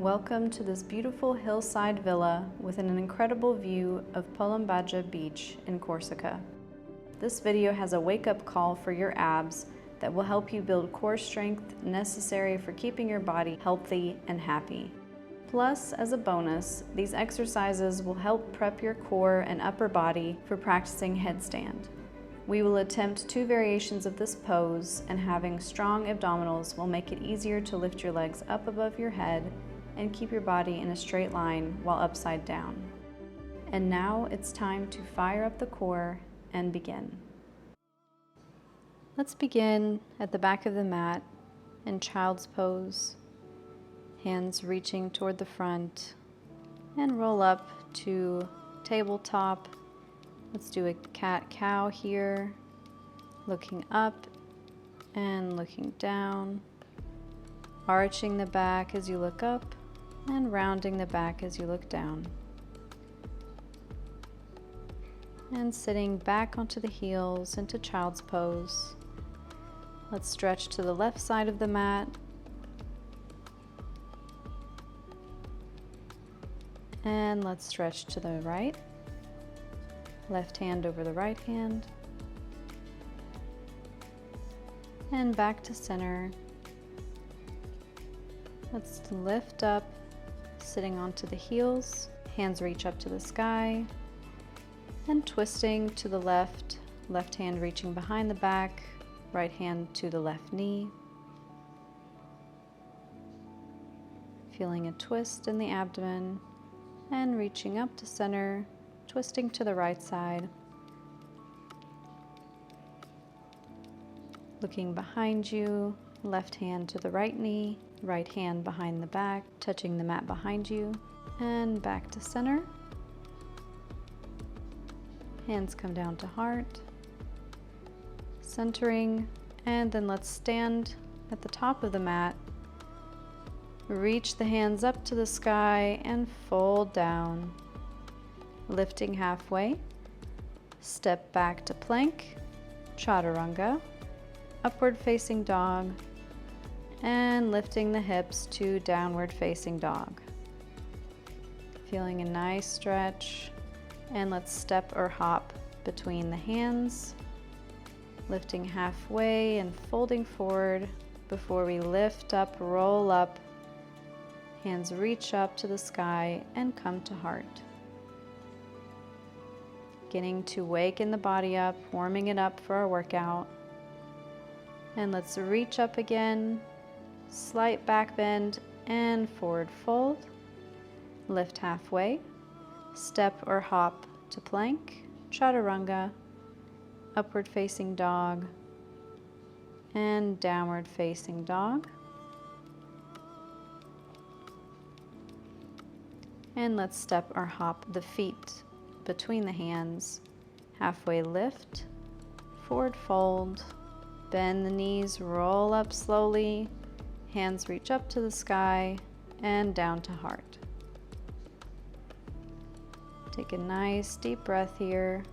Welcome to this beautiful hillside villa with an incredible view of Polombaja Beach in Corsica. This video has a wake-up call for your abs that will help you build core strength necessary for keeping your body healthy and happy. Plus, as a bonus, these exercises will help prep your core and upper body for practicing headstand. We will attempt 2 variations of this pose, and having strong abdominals will make it easier to lift your legs up above your head and keep your body in a straight line while upside down. And now it's time to fire up the core and begin. Let's begin at the back of the mat in child's pose, hands reaching toward the front, and roll up to tabletop. Let's do a cat-cow here, looking up and looking down, arching the back as you look up and rounding the back as you look down. And sitting back onto the heels into child's pose. Let's stretch to the left side of the mat. And let's stretch to the right. Left hand over the right hand. And back to center. Let's lift up, sitting onto the heels. Hands reach up to the sky. And twisting to the left, left hand reaching behind the back, right hand to the left knee. Feeling a twist in the abdomen and reaching up to center, twisting to the right side. Looking behind you, left hand to the right knee, right hand behind the back, touching the mat behind you, and back to center. Hands come down to heart, centering, and then let's stand at the top of the mat. Reach the hands up to the sky and fold down. Lifting halfway, step back to plank, chaturanga, upward facing dog, and lifting the hips to downward facing dog. Feeling a nice stretch, and let's step or hop between the hands, lifting halfway and folding forward before we lift up, roll up, hands reach up to the sky and come to heart. Beginning to waken the body up, warming it up for our workout. And let's reach up again, slight back bend and forward fold. Lift halfway, step or hop to plank, chaturanga, upward facing dog, and downward facing dog. And let's step or hop the feet between the hands, halfway lift, forward fold, bend the knees, roll up slowly, hands reach up to the sky and down to heart. Take a nice deep breath here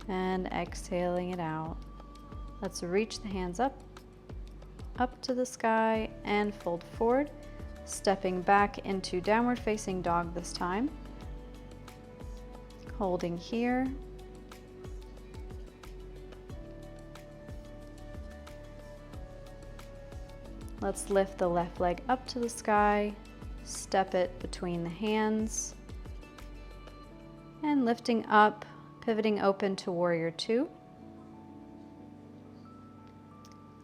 and exhaling it out. Let's reach the hands up to the sky and fold forward, stepping back into downward facing dog this time. Holding here. Let's lift the left leg up to the sky, step it between the hands, and lifting up, pivoting open to Warrior 2.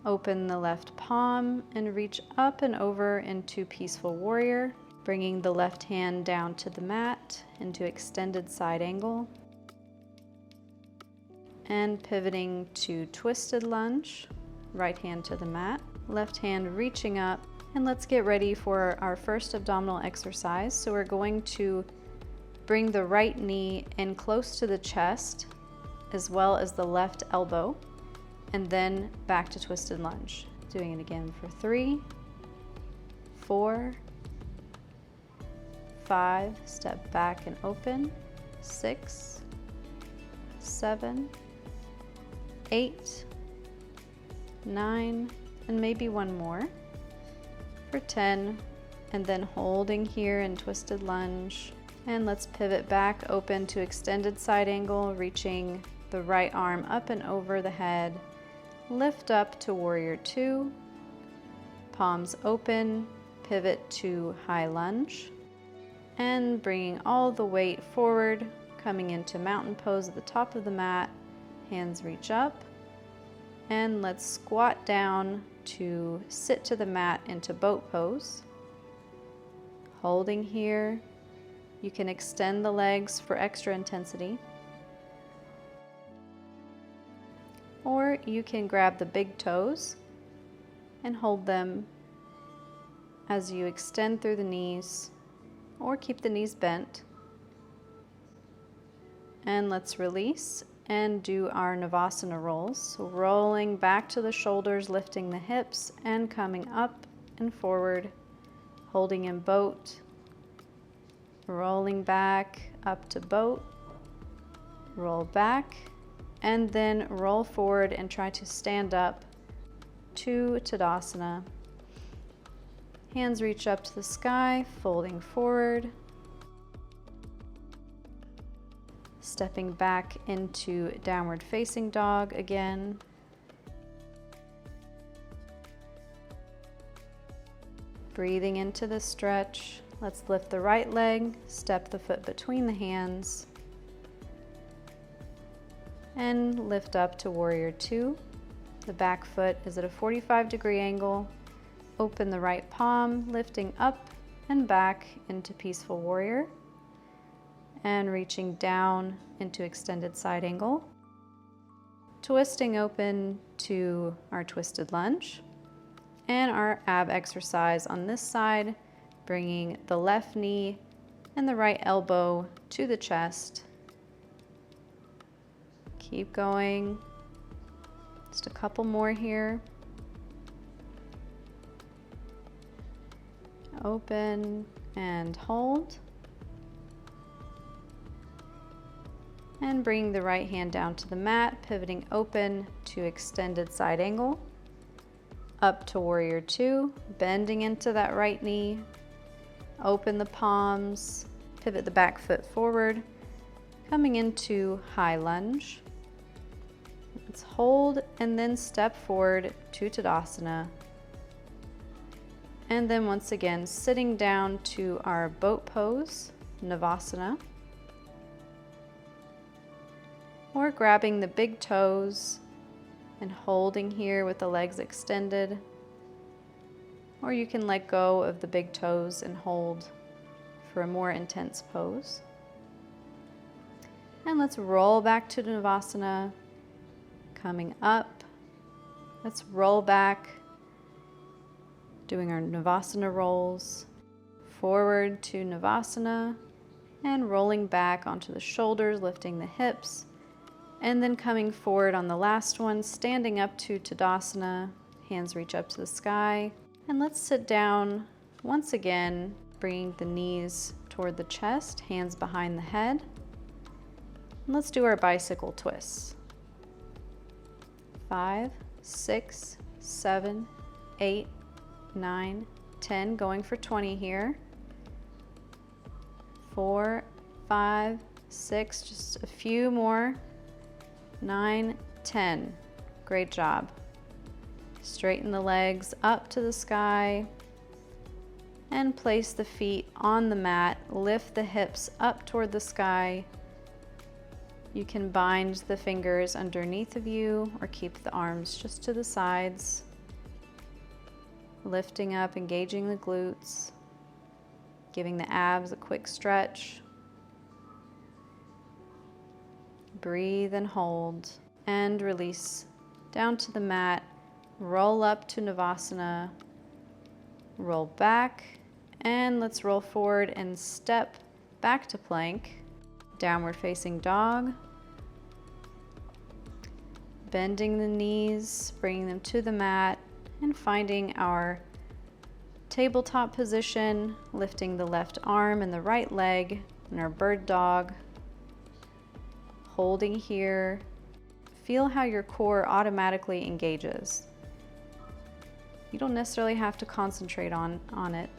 Open the left palm and reach up and over into Peaceful Warrior, bringing the left hand down to the mat into extended side angle, and pivoting to Twisted Lunge, right hand to the mat, left hand reaching up. And let's get ready for our first abdominal exercise. So we're going to bring the right knee in close to the chest as well as the left elbow, and then back to Twisted Lunge. Doing it again for 3, 4, 5, step back and open, 6, 7, 8, 9, and maybe one more, for 10, and then holding here in twisted lunge. And let's pivot back, open to extended side angle, reaching the right arm up and over the head. Lift up to warrior two, palms open, pivot to high lunge, and bringing all the weight forward, coming into mountain pose at the top of the mat. Hands reach up, and let's squat down to sit to the mat into boat pose. Holding here, you can extend the legs for extra intensity, or you can grab the big toes and hold them as you extend through the knees, or keep the knees bent. And let's release and do our Navasana Rolls. So rolling back to the shoulders, lifting the hips and coming up and forward, holding in boat, rolling back up to boat, roll back, and then roll forward and try to stand up to Tadasana. Hands reach up to the sky, folding forward, stepping back into downward facing dog again. Breathing into the stretch. Let's lift the right leg, step the foot between the hands, and lift up to warrior two. The back foot is at a 45-degree angle. Open the right palm, lifting up and back into peaceful warrior, and reaching down into extended side angle. Twisting open to our twisted lunge, and our ab exercise on this side, bringing the left knee and the right elbow to the chest. Keep going. Just a couple more here. Open and hold. And bring the right hand down to the mat, pivoting open to extended side angle. Up to warrior two, bending into that right knee. Open the palms, pivot the back foot forward, coming into high lunge. Let's hold and then step forward to Tadasana. And then once again, sitting down to our boat pose, Navasana. Or grabbing the big toes and holding here with the legs extended. Or you can let go of the big toes and hold for a more intense pose. And let's roll back to Navasana, coming up. Let's roll back, doing our Navasana rolls, forward to Navasana, and rolling back onto the shoulders, lifting the hips, and then coming forward on the last one, standing up to Tadasana, hands reach up to the sky. And let's sit down once again, bringing the knees toward the chest, hands behind the head. And let's do our bicycle twists. 5, 6, 7, 8, 9, 10, going for 20 here. 4, 5, 6, just a few more. 9, 10. Great job. Straighten the legs up to the sky and place the feet on the mat. Lift the hips up toward the sky. You can bind the fingers underneath of you or keep the arms just to the sides. Lifting up, engaging the glutes, giving the abs a quick stretch. Breathe and hold and release down to the mat. Roll up to Navasana, roll back, and let's roll forward and step back to plank. Downward facing dog. Bending the knees, bringing them to the mat, and finding our tabletop position, lifting the left arm and the right leg in our bird dog. Holding here. Feel how your core automatically engages. You don't necessarily have to concentrate on it.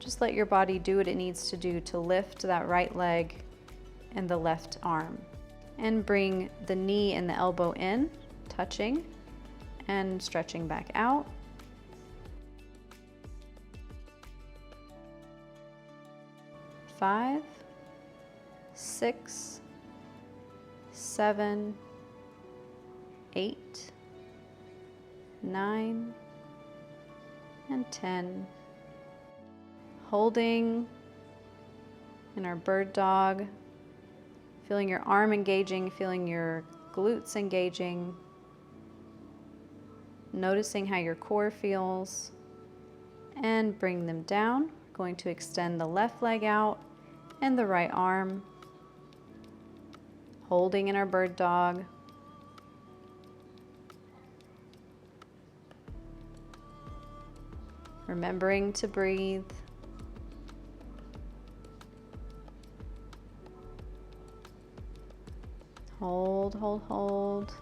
Just let your body do what it needs to do to lift that right leg and the left arm. And bring the knee and the elbow in, touching and stretching back out. Five, 6, 7, 8, 9, and 10. Holding in our bird dog, feeling your arm engaging, feeling your glutes engaging, noticing how your core feels, and bring them down. We're going to extend the left leg out and the right arm, holding in our bird dog. Remembering to breathe. Hold, hold, hold.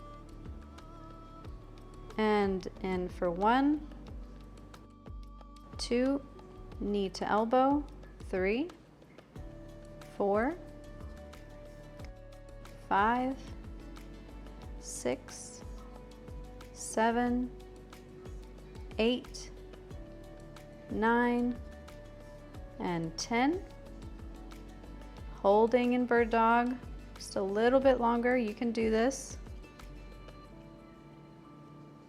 And in for 1, 2, knee to elbow, 3, 4, 5, 6, 7, 8, 9, and 10. Holding in bird dog. Just a little bit longer. You can do this.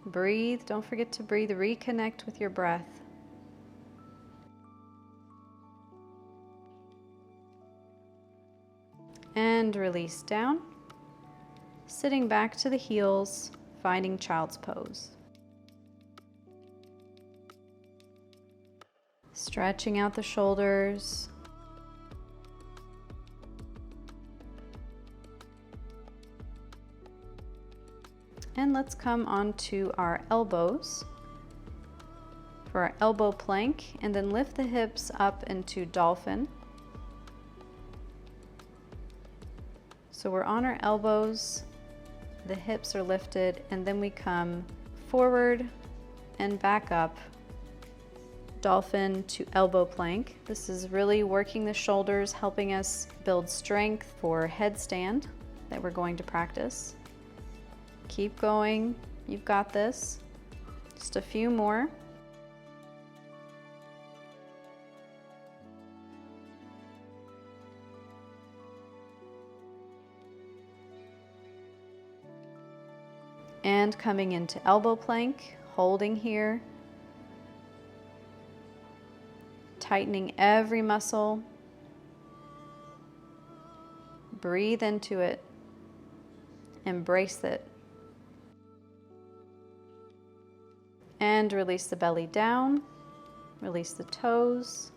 Breathe. Don't forget to breathe. Reconnect with your breath. And release down. Sitting back to the heels, finding child's pose. Stretching out the shoulders. And let's come onto our elbows for our elbow plank, and then lift the hips up into Dolphin. So we're on our elbows, the hips are lifted, and then we come forward and back up. Dolphin to elbow plank. This is really working the shoulders, helping us build strength for headstand that we're going to practice. Keep going, you've got this. Just a few more. And coming into elbow plank, holding here. Tightening every muscle. Breathe into it. Embrace it. And release the belly down. Release the toes.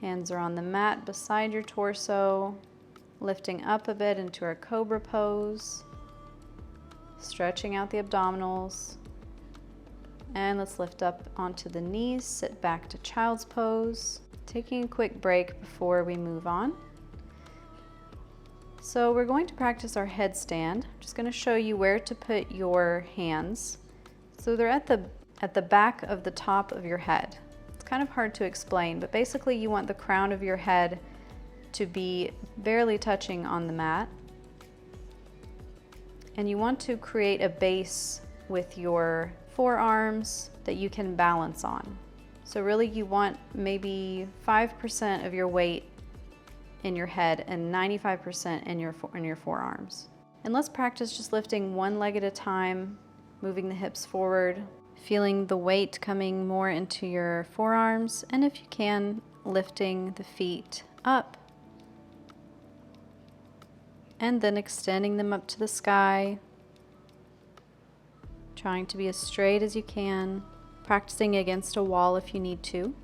Hands are on the mat beside your torso. Lifting up a bit into our cobra pose. Stretching out the abdominals. And let's lift up onto the knees, sit back to child's pose. Taking a quick break before we move on. So we're going to practice our headstand. I'm just going to show you where to put your hands. So they're at the back of the top of your head. It's kind of hard to explain, but basically you want the crown of your head to be barely touching on the mat. And you want to create a base with your forearms that you can balance on. So really you want maybe 5% of your weight in your head and 95% in your forearms. And let's practice just lifting one leg at a time, moving the hips forward, feeling the weight coming more into your forearms, and if you can, lifting the feet up and then extending them up to the sky, trying to be as straight as you can, practicing against a wall if you need to.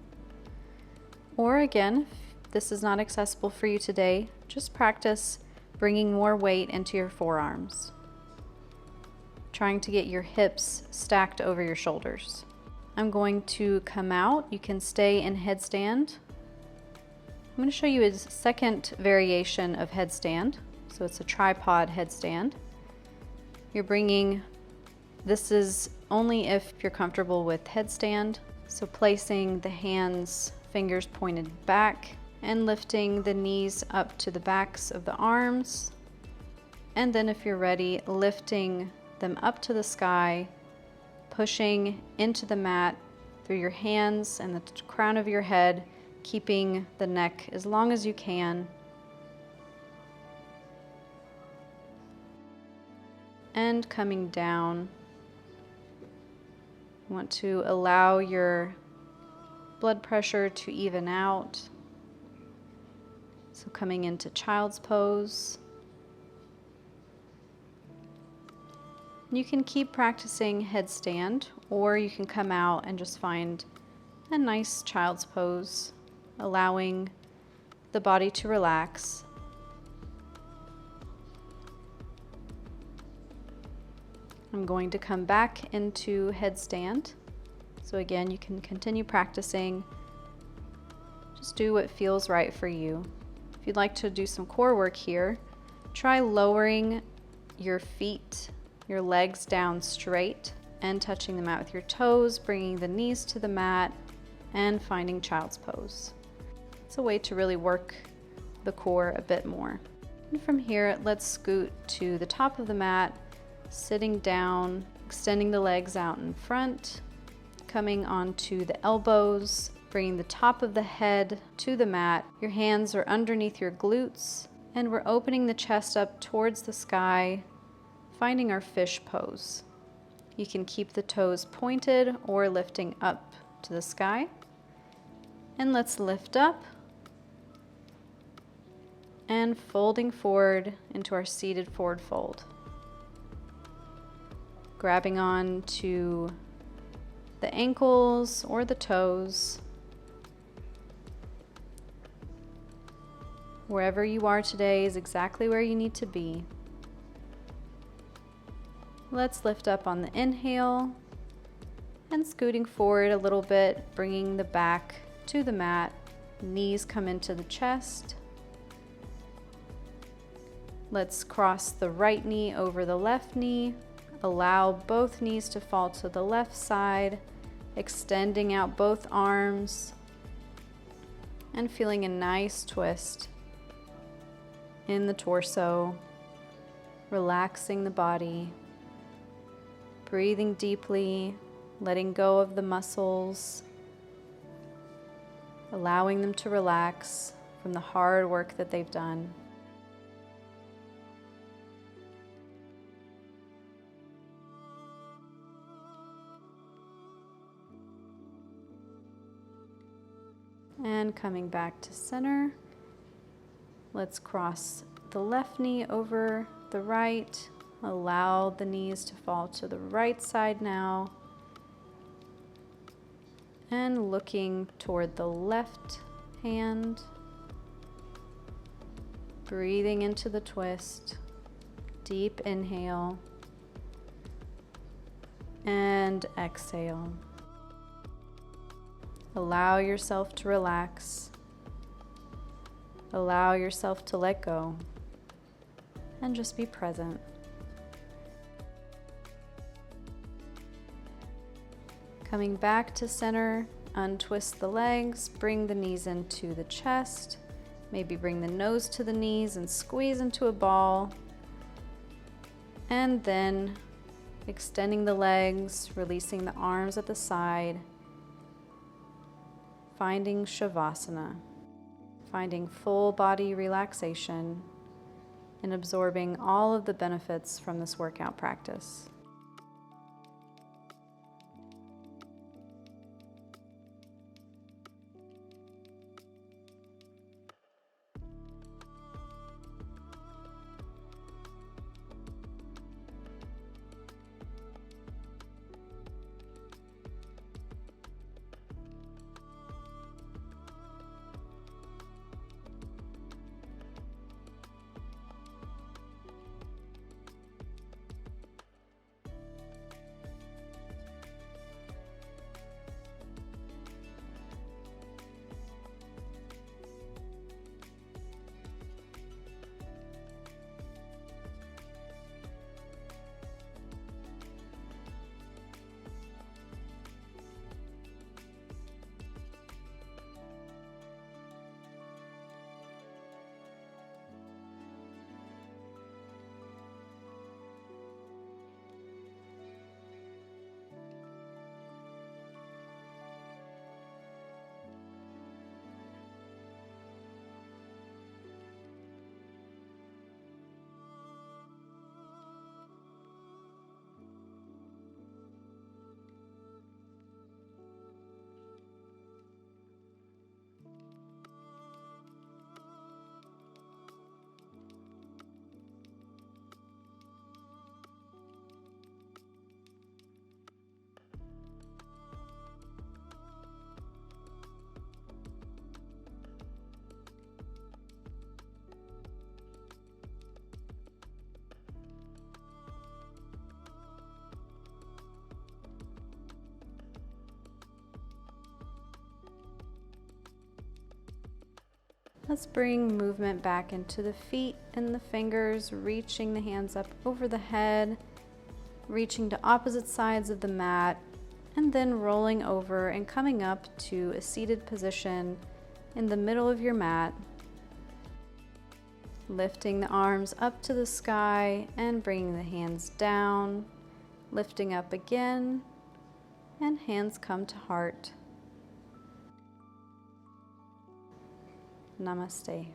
Or again, if this is not accessible for you today, just practice bringing more weight into your forearms, trying to get your hips stacked over your shoulders. I'm going to come out. You can stay in headstand. I'm going to show you a second variation of headstand. So it's a tripod headstand. You're bringing, this is only if you're comfortable with headstand. So placing the hands, fingers pointed back, and lifting the knees up to the backs of the arms. And then if you're ready, lifting them up to the sky, pushing into the mat through your hands and the crown of your head, keeping the neck as long as you can. And coming down. You want to allow your blood pressure to even out. So coming into child's pose. You can keep practicing headstand, or you can come out and just find a nice child's pose, allowing the body to relax. I'm going to come back into headstand. So again, you can continue practicing. Just do what feels right for you. If you'd like to do some core work here, try lowering your feet, your legs down straight and touching the mat with your toes, bringing the knees to the mat and finding child's pose. It's a way to really work the core a bit more. And from here, let's scoot to the top of the mat, sitting down, extending the legs out in front, coming onto the elbows, bringing the top of the head to the mat. Your hands are underneath your glutes, and we're opening the chest up towards the sky, finding our fish pose. You can keep the toes pointed or lifting up to the sky. And let's lift up and folding forward into our seated forward fold. Grabbing on to the ankles or the toes. Wherever you are today is exactly where you need to be. Let's lift up on the inhale and scooting forward a little bit, bringing the back to the mat. Knees come into the chest. Let's cross the right knee over the left knee. Allow both knees to fall to the left side, extending out both arms and feeling a nice twist in the torso, relaxing the body, breathing deeply, letting go of the muscles, allowing them to relax from the hard work that they've done. And coming back to center, let's cross the left knee over the right. Allow the knees to fall to the right side now. And looking toward the left hand. Breathing into the twist. Deep inhale. And exhale. Allow yourself to relax. Allow yourself to let go. And just be present. Coming back to center, untwist the legs, bring the knees into the chest. Maybe bring the nose to the knees and squeeze into a ball. And then extending the legs, releasing the arms at the side. Finding Shavasana, finding full body relaxation and absorbing all of the benefits from this workout practice. Let's bring movement back into the feet and the fingers, reaching the hands up over the head, reaching to opposite sides of the mat, and then rolling over and coming up to a seated position in the middle of your mat. Lifting the arms up to the sky and bringing the hands down, lifting up again, and hands come to heart. Namaste.